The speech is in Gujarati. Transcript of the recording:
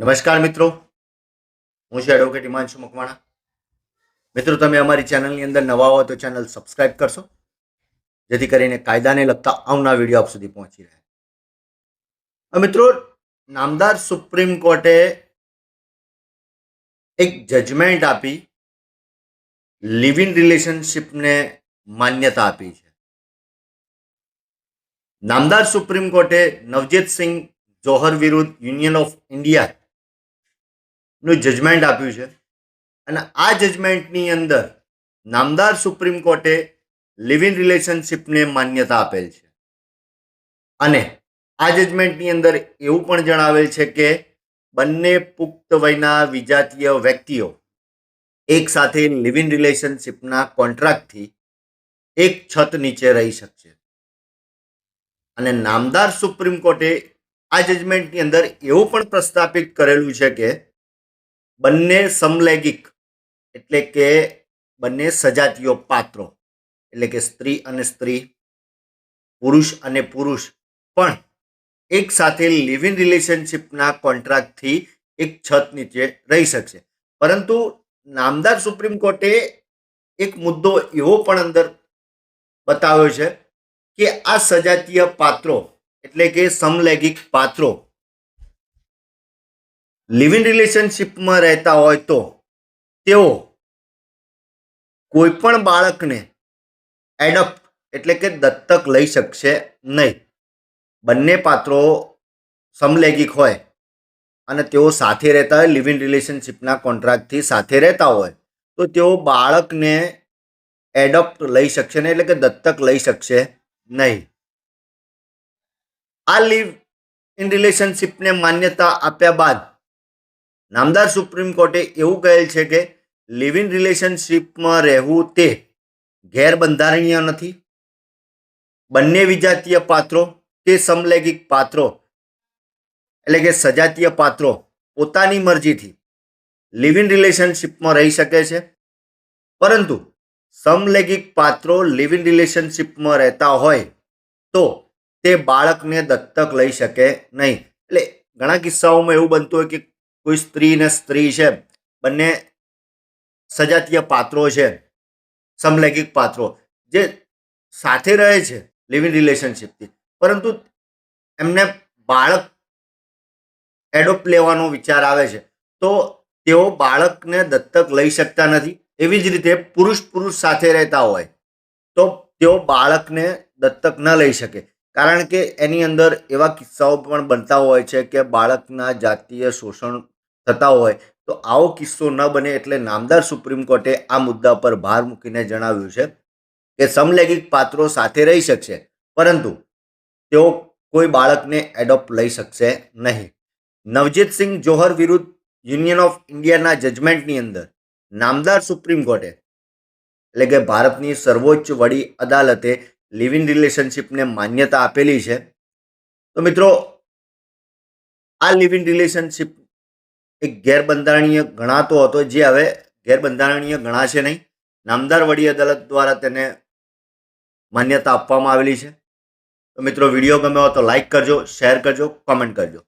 નમસ્કાર મિત્રો, હું છું એડવોકેટ હિમાંશુ મકવાણા. મિત્રો, તમે અમારી ચેનલની અંદર નવા હો તો ચેનલ સબસ્ક્રાઇબ કરશો, જેથી કરીને કાયદાને લગતા આવનાર વિડીયો આપ સુધી પહોંચી રહે. મિત્રો, નામદાર સુપ્રીમ કોર્ટે એક જજમેન્ટ આપી લિવ ઇન રિલેશનશિપને માન્યતા આપી છે. નામદાર સુપ્રીમ કોર્ટે નવજીતસિંહ જોહર વિરુદ્ધ યુનિયન ઓફ ઇન્ડિયા નું જજમેન્ટ આપ્યું છે અને આ જજમેન્ટની અંદર નામદાર સુપ્રીમ કોર્ટે લિવ ઇન રિલેશનશિપને માન્યતા આપેલ છે અને આ જજમેન્ટની અંદર એવું પણ જણાવેલ છે કે બંને પુખ્ત વયના વિજાતીય વ્યક્તિઓ એક સાથે લિવ ઇન રિલેશનશિપના કોન્ટ્રાક્ટથી એક છત નીચે રહી શકશે. અને નામદાર સુપ્રીમ કોર્ટે આ જજમેન્ટની અંદર એવું પણ પ્રસ્થાપિત કરેલું છે કે બંને સમલૈંગિક એટલે કે બંને સજાતીય પાત્રો એટલે કે સ્ત્રી અને સ્ત્રી, પુરુષ અને પુરુષ પણ એક સાથે લિવ ઇન રિલેશનશિપના કોન્ટ્રાક્ટથી એક છત નીચે રહી શકશે. પરંતુ નામદાર સુપ્રીમ કોર્ટે એક મુદ્દો એવો પણ અંદર બતાવ્યો છે કે આ સજાતીય પાત્રો એટલે કે સમલૈંગિક પાત્રો લિવ ઇન રિલેશનશિપમાં રહેતા હોય તો તેઓ કોઈ પણ બાળકને એડોપ્ટ એટલે કે દત્તક લઈ શકશે નહીં. બંને પાત્રો સમલૈંગિક હોય અને તેઓ સાથે રહેતા હોય, લિવ ઇન રિલેશનશિપના કોન્ટ્રાક્ટથી સાથે રહેતા હોય તો તેઓ બાળકને એડોપ્ટ લઈ શકશે નહીં એટલે કે દત્તક લઈ શકશે નહીં. આ લિવ ઇન રિલેશનશિપને માન્યતા આપ્યા બાદ નામદાર સુપ્રીમ કોર્ટે એવું કહેલ છે કે લિવ ઇન રિલેશનશિપમાં રહેવું તે ગેરબંધારણીય નથી. બંને વિજાતીય પાત્રો કે સમલૈંગિક પાત્રો એટલે કે સજાતીય પાત્રો પોતાની મરજીથી લિવ ઇન રિલેશનશિપમાં રહી શકે છે, પરંતુ સમલૈંગિક પાત્રો લિવ ઇન રિલેશનશિપમાં રહેતા હોય તો તે બાળકને દત્તક લઈ શકે નહીં. એટલે ઘણા કિસ્સાઓમાં એવું બનતું હોય કે કોઈ સ્ત્રી ને સ્ત્રી છે, બંને સજાતીય પાત્રો છે, સમલૈંગિક પાત્રો જે સાથે રહે છે લિવ ઇન રિલેશનશિપથી, પરંતુ એમને બાળક એડોપ્ટ લેવાનો વિચાર આવે છે તો તેઓ બાળકને દત્તક લઈ શકતા નથી. એવી જ રીતે પુરુષ પુરુષ સાથે રહેતા હોય તો તેઓ બાળકને દત્તક ન લઈ શકે, કારણ કે એની અંદર એવા કિસ્સાઓ પણ બનતા હોય છે કે બાળકના જાતીય શોષણ થતા હોય. તો આવો કિસ્સો ન બને એટલે નામદાર સુપ્રીમ કોર્ટે આ મુદ્દા પર ભાર મૂકીને જણાવ્યું છે કે સમલૈંગિક પાત્રો સાથે રહી શકશે, પરંતુ તેઓ કોઈ બાળકને એડોપ્ટ લઈ શકશે નહીં. નવજીતસિંહ જોહર વિરુદ્ધ યુનિયન ઓફ ઇન્ડિયાના જજમેન્ટની અંદર નામદાર સુપ્રીમ કોર્ટે એટલે કે ભારતની સર્વોચ્ચ વડી અદાલતે લિવ ઇન રિલેશનશિપને માન્યતા આપેલી છે. તો મિત્રો, આ લિવ ઇન રિલેશનશિપ એક ગેરબંધારણીય ગણાતો હતો, જે હવે ગેરબંધારણીય ગણાશે નહીં. નામદાર વડી અદાલત દ્વારા તેને માન્યતા આપવામાં આવેલી છે. તો મિત્રો, વિડીયો ગમ્યો તો લાઈક કરજો, શેર કરજો, કોમેન્ટ કરજો.